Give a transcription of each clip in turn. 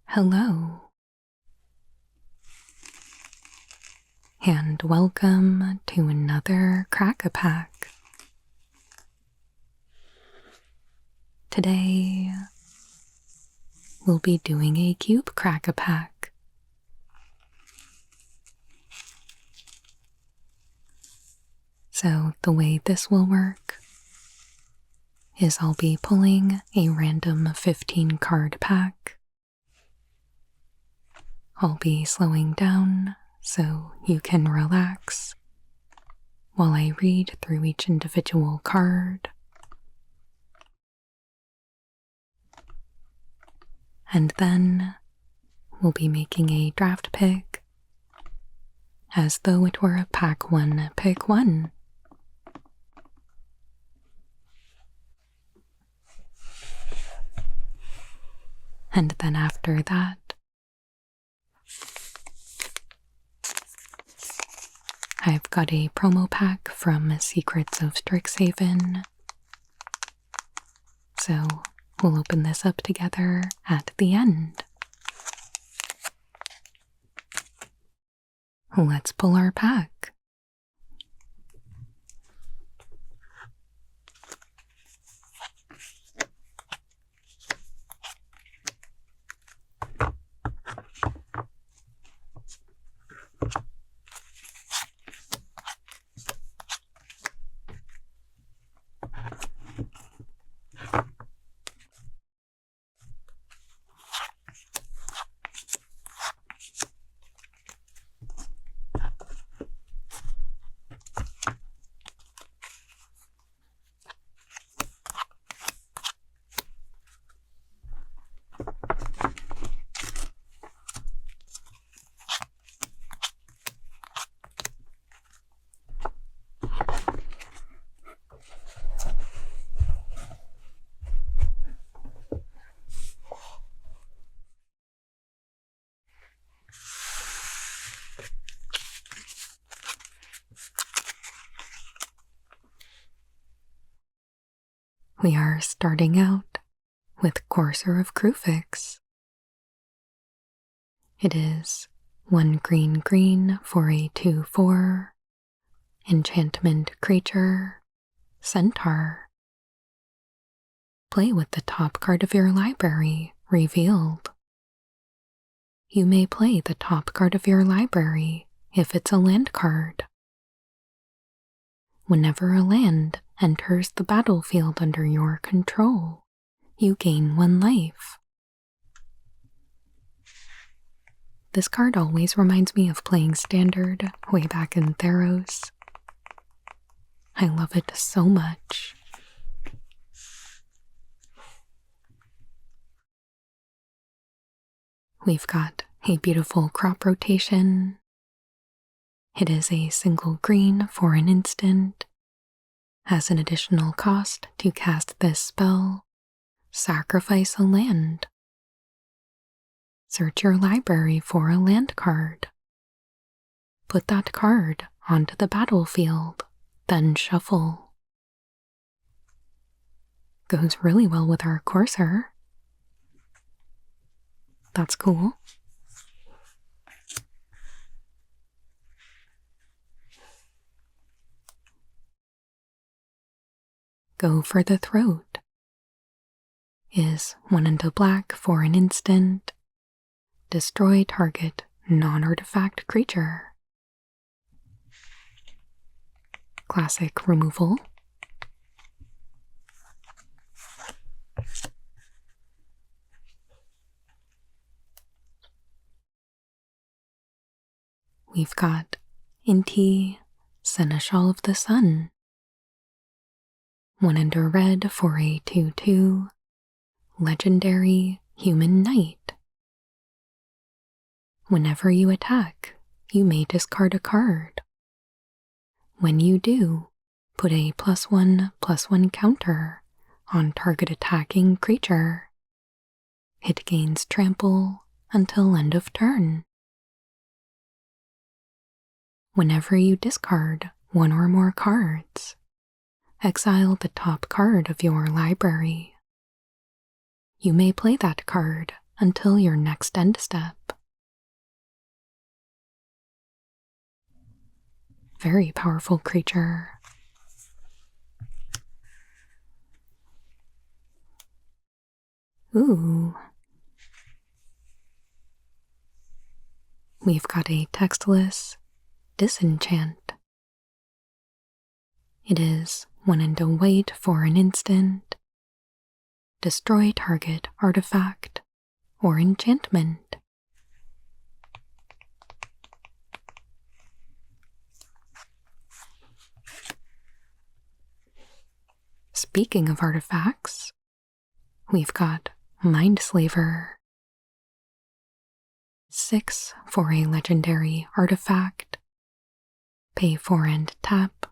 Hello, and welcome to another Crack-a-Pack. Today, we'll be doing a cube Crack-a-Pack. So the way this will work is I'll be pulling a random 15 card pack. I'll be slowing down so you can relax while I read through each individual card. And then we'll be making a draft pick as though it were a pack one pick one. And then after that, I've got a promo pack from Secrets of Strixhaven, so we'll open this up together at the end. Let's pull our pack. We are starting out with Courser of Kruphix. It is 1 green for a 2/4 enchantment creature, Centaur. Play with the top card of your library revealed. You may play the top card of your library if it's a land card. Whenever a land enters the battlefield under your control, you gain 1 life. This card always reminds me of playing Standard way back in Theros. I love it so much. We've got a beautiful crop rotation. It is a single green for an instant. As an additional cost to cast this spell, sacrifice a land. Search your library for a land card. Put that card onto the battlefield, then shuffle. Goes really well with our Courser. That's cool. Go for the Throat. Is 1 into black for an instant. Destroy target non-artifact creature. Classic removal. We've got Inti, Seneschal of the Sun. 1 into red for a 2/2, legendary human knight. Whenever you attack, you may discard a card. When you do, put a +1/+1 counter on target attacking creature. It gains trample until end of turn. Whenever you discard one or more cards, exile the top card of your library. You may play that card until your next end step. Very powerful creature. Ooh. We've got a textless Disenchant. It is 1 and a white for an instant. Destroy target artifact or enchantment. Speaking of artifacts, we've got Mindslaver. 6 for a legendary artifact. Pay 4 and tap,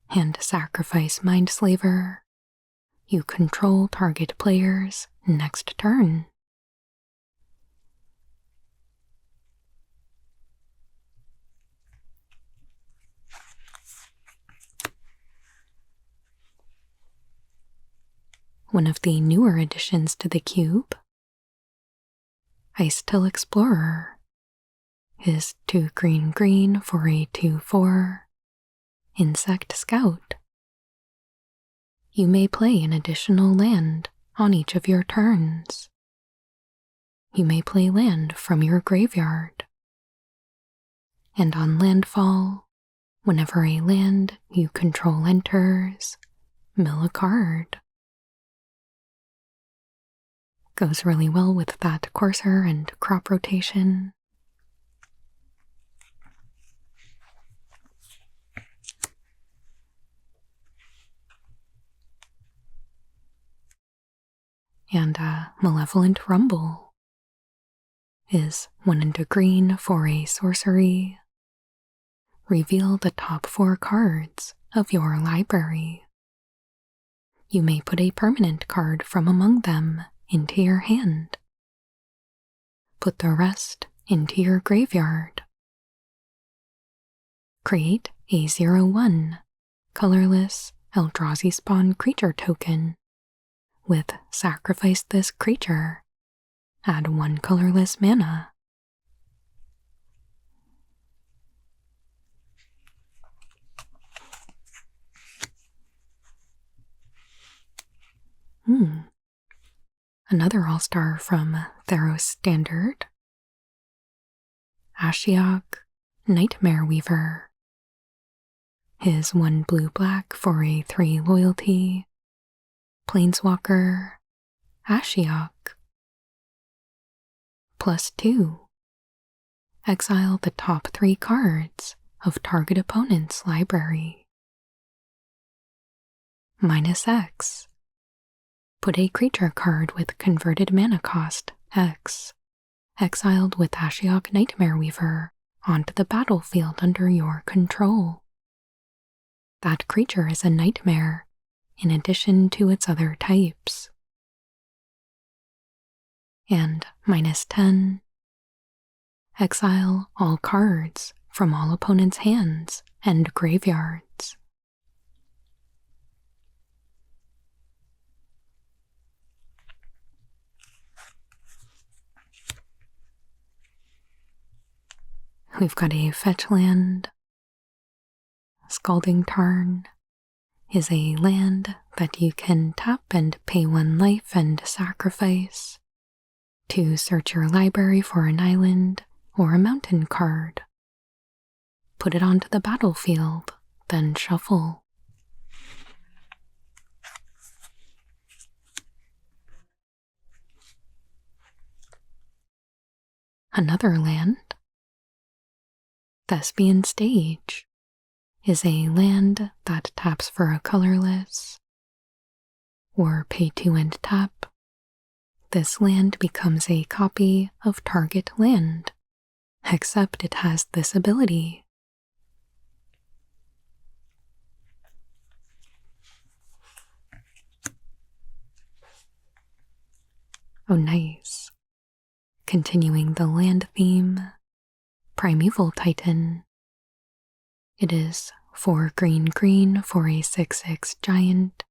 and sacrifice Mindslaver. You control target player's next turn. One of the newer additions to the cube, Icetail Explorer, is 2 green for a 2/4 Insect Scout. You may play an additional land on each of your turns. You may play land from your graveyard. And on landfall, whenever a land you control enters, mill a card. Goes really well with that courser and crop rotation. And a Malevolent Rumble is 1 and a green for a sorcery. Reveal the top 4 cards of your library. You may put a permanent card from among them into your hand. Put the rest into your graveyard. Create a 0/1 colorless Eldrazi spawn creature token with sacrifice this creature. Add 1 colorless mana. Another all-star from Theros Standard. Ashiok, Nightmare Weaver. His 1 blue-black for a 3 loyalty. Planeswalker, Ashiok. +2. Exile the top 3 cards of target opponent's library. -X. Put a creature card with converted mana cost X, exiled with Ashiok Nightmare Weaver, onto the battlefield under your control. That creature is a nightmare in addition to its other types. And -10. Exile all cards from all opponents' hands and graveyards. We've got a fetch land. Scalding Tarn is a land that you can tap and pay 1 life and sacrifice to search your library for an island or a mountain card. Put it onto the battlefield, then shuffle. Another land, Thespian Stage, is a land that taps for a colorless, or pay 2 and tap. This land becomes a copy of target land, except it has this ability. Oh, nice. Continuing the land theme, Primeval Titan. It is 4 green green for a 6/6 giant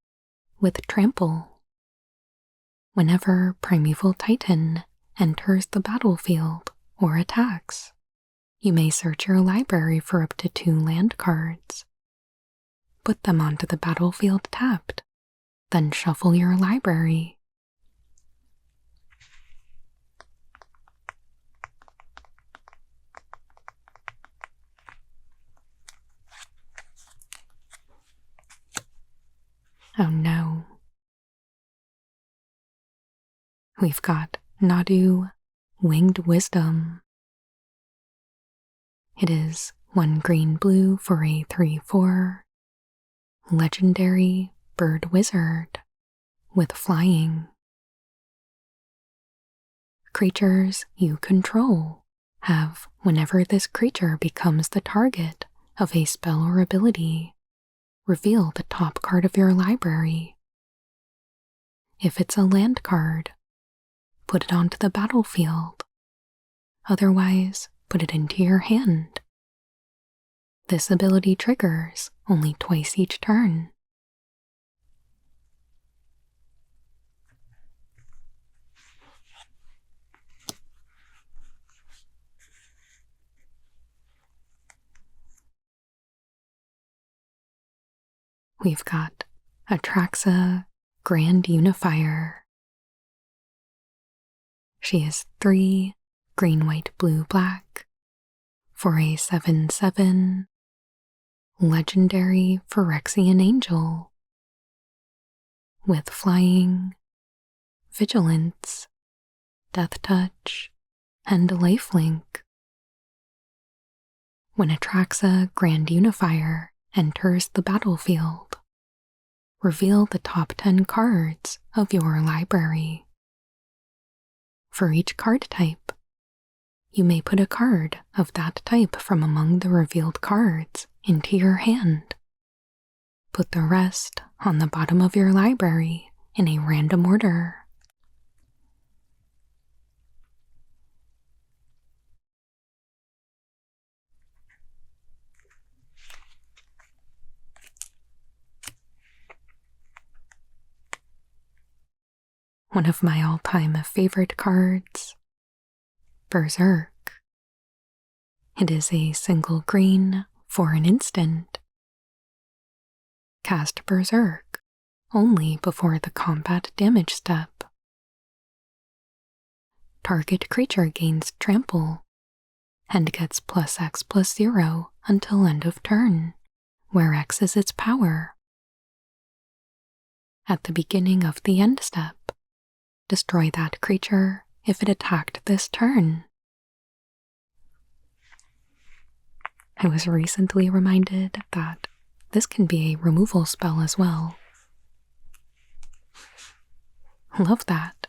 with trample. Whenever Primeval Titan enters the battlefield or attacks, you may search your library for up to 2 land cards. Put them onto the battlefield tapped, then shuffle your library. Oh no. We've got Nadu, Winged Wisdom. It is 1 green blue for a 3/4 legendary bird wizard with flying. Creatures you control have, whenever this creature becomes the target of a spell or ability, reveal the top card of your library. If it's a land card, put it onto the battlefield. Otherwise, put it into your hand. This ability triggers only twice each turn. We've got Atraxa, Grand Unifier. She is 3 green, white, blue, black for a 7/7 legendary Phyrexian Angel with flying, vigilance, death touch, and lifelink. When Atraxa Grand Unifier enters the battlefield, reveal the top 10 cards of your library. For each card type, you may put a card of that type from among the revealed cards into your hand. Put the rest on the bottom of your library in a random order. One of my all-time favorite cards, Berserk. It is a single green for an instant. Cast Berserk only before the combat damage step. Target creature gains trample and gets +X/+0 until end of turn, where X is its power. At the beginning of the end step, destroy that creature if it attacked this turn. I was recently reminded that this can be a removal spell as well. Love that.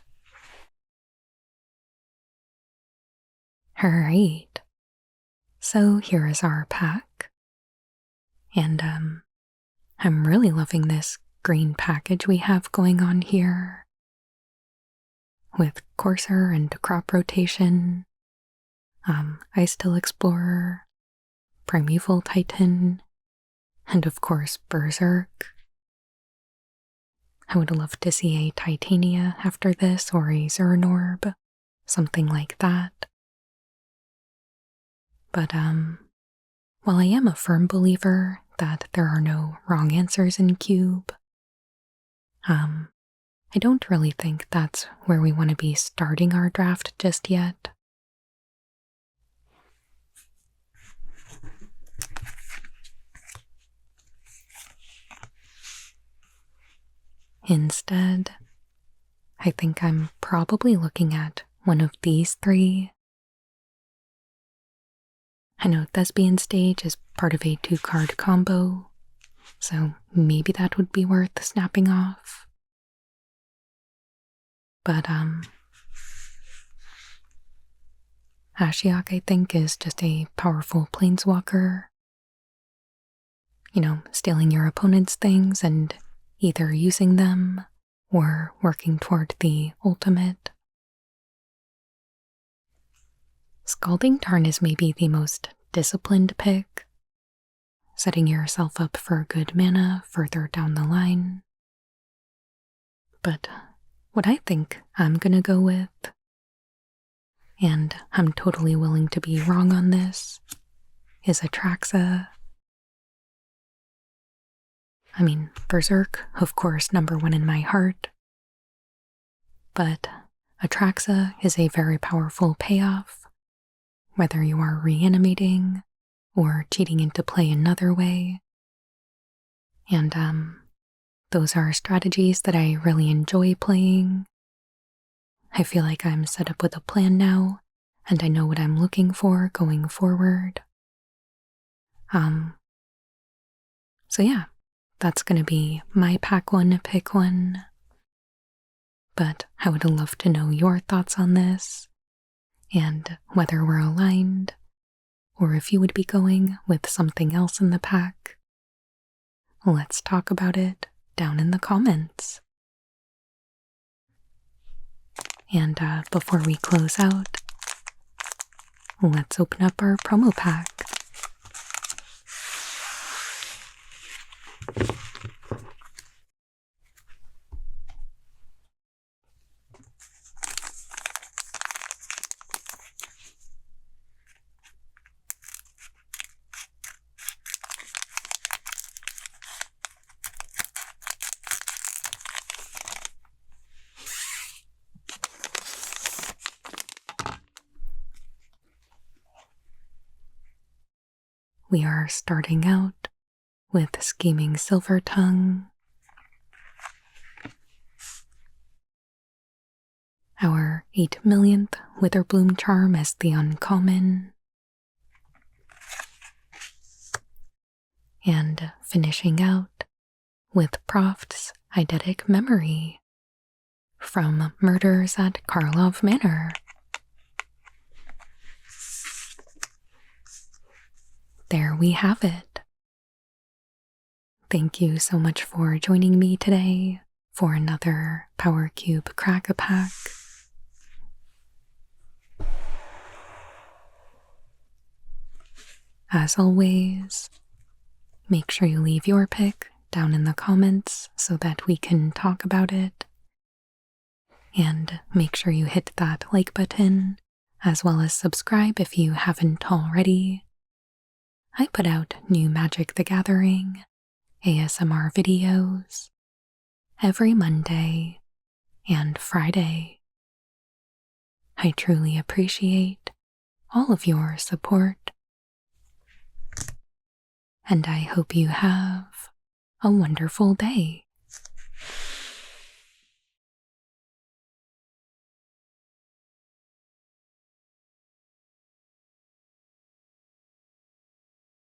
Alright, so here is our pack. And I'm really loving this green package we have going on here. With Courser and Crop Rotation, Icetill Explorer, Primeval Titan, and of course Berserk. I would love to see a Titania after this, or a Zernorb, something like that. But while I am a firm believer that there are no wrong answers in Cube, I don't really think that's where we want to be starting our draft just yet. Instead, I think I'm probably looking at one of these 3. I know Thespian Stage is part of a 2-card combo, so maybe that would be worth snapping off. But Ashiok, I think, is just a powerful planeswalker. You know, stealing your opponent's things and either using them or working toward the ultimate. Scalding Tarn is maybe the most disciplined pick, setting yourself up for good mana further down the line. But what I think I'm gonna go with, and I'm totally willing to be wrong on this, is Atraxa. I mean, Berserk, of course, #1 in my heart. But Atraxa is a very powerful payoff, whether you are reanimating or cheating into play another way. And those are strategies that I really enjoy playing. I feel like I'm set up with a plan now, and I know what I'm looking for going forward. So yeah, that's gonna be my pack one, pick one. But I would love to know your thoughts on this, and whether we're aligned, or if you would be going with something else in the pack. Let's talk about it down in the comments. And before we close out, let's open up our promo pack. We are starting out with Scheming Silvertongue, our 8 millionth Witherbloom charm as the uncommon, and finishing out with Proft's Eidetic Memory from Murders at Karlov Manor. There we have it. Thank you so much for joining me today for another Power Cube Crack-a-Pack. As always, make sure you leave your pick down in the comments so that we can talk about it. And make sure you hit that like button, as well as subscribe if you haven't already. I put out new Magic the Gathering ASMR videos every Monday and Friday. I truly appreciate all of your support, and I hope you have a wonderful day.